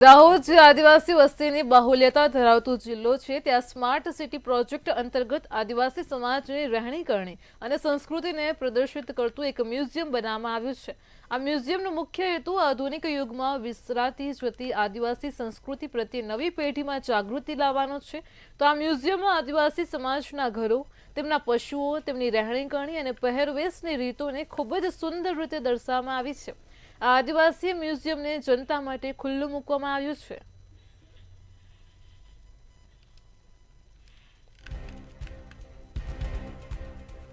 દાહોદ જે આદિવાસી વસ્તીની બાહુલ્યતા ધરાવતો જિલ્લો છે ત્યાં સ્માર્ટ સિટી પ્રોજેક્ટ અંતર્ગત આદિવાસી સમાજની રહેણીકરણી અને સંસ્કૃતિને પ્રદર્શિત કરતું એક મ્યુઝિયમ બનાવવામાં આવ્યું છે। આ મ્યુઝિયમનો મુખ્ય હેતુ આધુનિક યુગમાં વિસરાતી જતી આદિવાસી સંસ્કૃતિ પ્રત્યે નવી પેઢીમાં જાગૃતિ લાવવાનો છે। તો આ મ્યુઝિયમમાં આદિવાસી સમાજના ઘરો, તેમના પશુઓ, તેમની રહેણીકરણી અને પહેરવેશની રીતોને ખૂબ જ સુંદર રીતે દર્શાવવામાં આવી છે। આ આદિવાસી મ્યુઝિયમને જનતા માટે ખુલ્લું મૂકવામાં આવ્યું છે।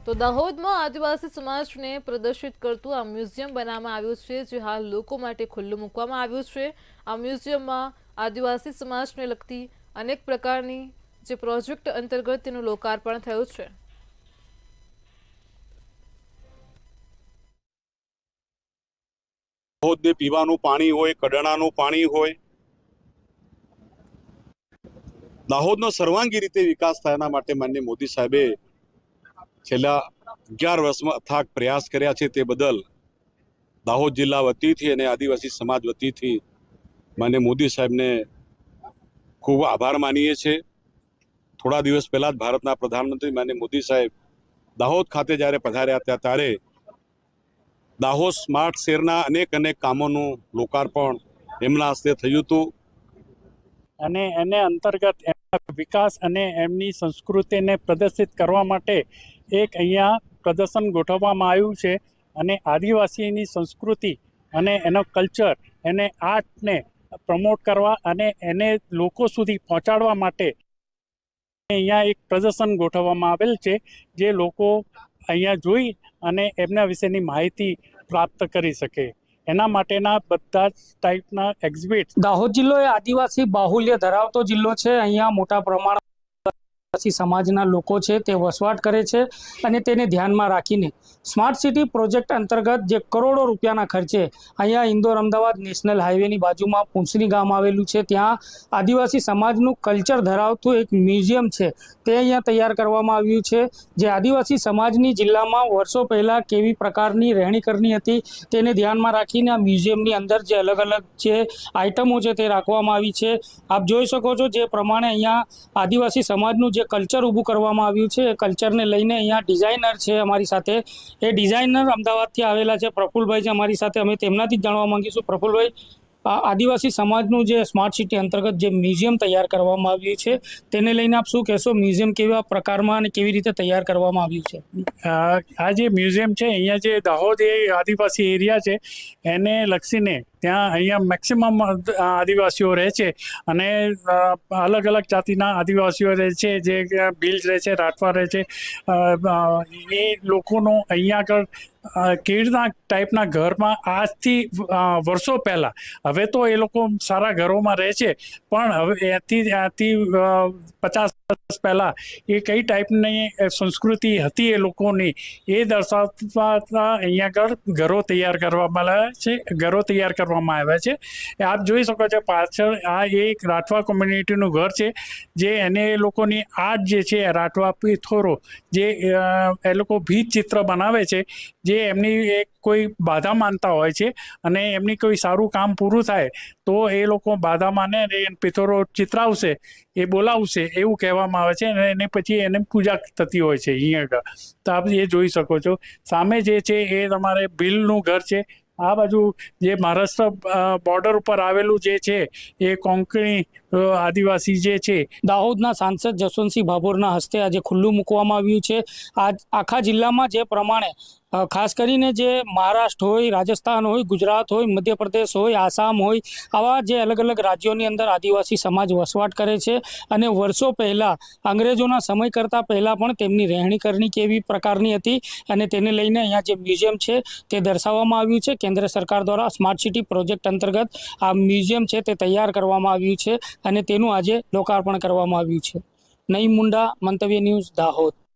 તો દાહોદમાં આદિવાસી સમાજને પ્રદર્શિત કરતું આ મ્યુઝિયમ બનાવવામાં આવ્યું છે, જે હાલ લોકો માટે ખુલ્લું મૂકવામાં આવ્યું છે। આ મ્યુઝિયમમાં આદિવાસી સમાજને લગતી અનેક પ્રકારની જે પ્રોજેક્ટ અંતર્ગત તેનું લોકાર્પણ થયું છે। દાહોદને પીવાનું પાણી હોય, કડાણાનું પાણી હોય, દાહોદનો સર્વાંગી રીતે વિકાસ થાય એના માટે માનનીય મોદી સાહેબે છેલ્લા 11 વર્ષમાં અથાગ પ્રયાસ કર્યા છે। તે બદલ દાહોદ જિલ્લા વતીથી અને આદિવાસી સમાજ વતીથી માનનીય મોદી સાહેબને ખૂબ આભાર માનીએ છીએ। થોડા દિવસ પહેલા જ ભારતના પ્રધાનમંત્રી માનનીય મોદી સાહેબ દાહોદ ખાતે જ્યારે પધાર્યા હતા ત્યારે દાહોદ સ્માર્ટ શહેરના અનેક કામોનું લોકાર્પણ એમના હસ્તે થયું હતું અને એને અંતર્ગત એમના વિકાસ અને એમની સંસ્કૃતિને પ્રદર્શિત કરવા માટે એક અહીંયા પ્રદર્શન ગોઠવવામાં આવ્યું છે અને આદિવાસીની સંસ્કૃતિ અને એનો કલ્ચર, એને આર્ટને પ્રમોટ કરવા અને એને લોકો સુધી પહોંચાડવા માટે અહીંયા એક પ્રદર્શન ગોઠવવામાં આવેલ છે, જે લોકો અહીંયા જોઈ અને એમના વિશેની માહિતી પ્રાપ્ત કરી શકે। એના માટેના બધા જ ટાઈપના એક્ઝિબિટ। દાહોદ જિલ્લો એ આદિવાસી બાહુલ્ય ધરાવતો જિલ્લો છે। અહીંયા મોટા પ્રમાણમાં આદિવાસી સમાજના લોકો છે તે વસવાટ કરે છે અને તેને ધ્યાનમાં રાખીને સ્માર્ટ સિટી પ્રોજેક્ટ અંતર્ગત જે કરોડો રૂપિયાના ખર્ચે અહીંયા ઇન્દોર અમદાવાદ નેશનલ હાઈવેની બાજુમાં પૂંછની ગામ આવેલું છે, ત્યાં આદિવાસી સમાજનું કલ્ચર ધરાવતું એક મ્યુઝિયમ છે તે અહીંયા તૈયાર કરવામાં આવ્યું છે, જે આદિવાસી સમાજની જિલ્લામાં વર્ષો પહેલાં કેવી પ્રકારની રહેણીકરણી હતી તેને ધ્યાનમાં રાખીને આ મ્યુઝિયમની અંદર જે અલગ અલગ જે આઇટમો છે તે રાખવામાં આવી છે। આપ જોઈ શકો છો જે પ્રમાણે અહીંયા આદિવાસી સમાજનું જે કલ્ચર ઊભું કરવામાં આવ્યું છે, એ કલ્ચરને લઈને અહીંયા ડિઝાઇનર છે અમારી સાથે। એ ડિઝાઇનર અમદાવાદથી આવેલા છે, પ્રફુલભાઈ છે અમારી સાથે। અમે તેમનાથી જ જાણવા માંગીશું, પ્રફુલભાઈ, આદિવાસી સમાજનું જે સ્માર્ટ સિટી અંતર્ગત જે મ્યુઝિયમ તૈયાર કરવામાં આવ્યું છે તેને લઈને આપ શું કહેશો? મ્યુઝિયમ કેવા પ્રકારમાં અને કેવી રીતે તૈયાર કરવામાં આવ્યું છે? આ જે મ્યુઝિયમ છે, અહીંયા જે દાહોદ એ આદિવાસી એરિયા છે એને લક્ષીને ત્યાં અહીંયા મેક્સિમમ આદિવાસીઓ રહે છે અને અલગ અલગ જાતિના આદિવાસીઓ રહે છે, જે ભીલ રહે છે, રાઠવા રહે છે। એ લોકોનો અહીંયા આગળ કેવી રીતના ટાઈપના ઘરમાં આજથી વર્ષો પહેલાં, હવે તો એ લોકો સારા ઘરોમાં રહે છે, પણ હવે ત્યાંથી 50 વર્ષ પહેલાં એ કઈ ટાઈપની સંસ્કૃતિ હતી એ લોકોની એ દર્શાવતા અહીંયા આગળ ઘરો તૈયાર કરવામાં આવ્યા છે। આપ જોઈ શકો છો પાછળ આ એક રાઠવા કોમ્યુનિટીનું ઘર છે, જે એને એ લોકોની આર્ટ જે છે રાઠવા પિથોરો, જે એ લોકો ભીત ચિત્ર બનાવે છે, જે એમની એક કોઈ બાધા માનતા હોય છે અને એમની કોઈ સારું કામ પૂરું થાય તો એ લોકો બાધા માને અને પિથોરો ચિતરાવશે, એ બોલાવશે એવું કહેવામાં આવે છે અને એને પછી એને પૂજા થતી હોય છે અહીંયા આગળ। તો આપ એ જોઈ શકો છો સામે જે છે એ તમારે ભીલનું ઘર છે। આ બાજુ જે મહારાષ્ટ્ર બોર્ડર ઉપર આવેલું જે છે એ કોંકણી આદિવાસી જે છે, દાહોદના સાંસદ જસવંતસિંહ ભાભોરના હસ્તે આજે ખુલ્લું મૂકવામાં આવ્યું છે। આખા જિલ્લામાં જે પ્રમાણે ખાસ કરીને જે મહારાષ્ટ્ર હોય, રાજસ્થાન હોય, ગુજરાત હોય, મધ્યપ્રદેશ હોય, આસામ હોય, આવા જે અલગ અલગ રાજ્યોની અંદર આદિવાસી સમાજ વસવાટ કરે છે અને વર્ષો પહેલાં અંગ્રેજોના સમય કરતાં પહેલાં પણ તેમની રહેણીકરણી કેવી પ્રકારની હતી અને તેને લઈને અહીંયા જે મ્યુઝિયમ છે તે દર્શાવવામાં આવ્યું છે। કેન્દ્ર સરકાર દ્વારા સ્માર્ટ સિટી પ્રોજેક્ટ અંતર્ગત આ મ્યુઝિયમ છે તે તૈયાર કરવામાં આવ્યું છે અને તેનું આજે લોકાર્પણ કરવામાં આવ્યું છે। નઈમ મુંડા, મંતવ્ય ન્યૂઝ, દાહોદ।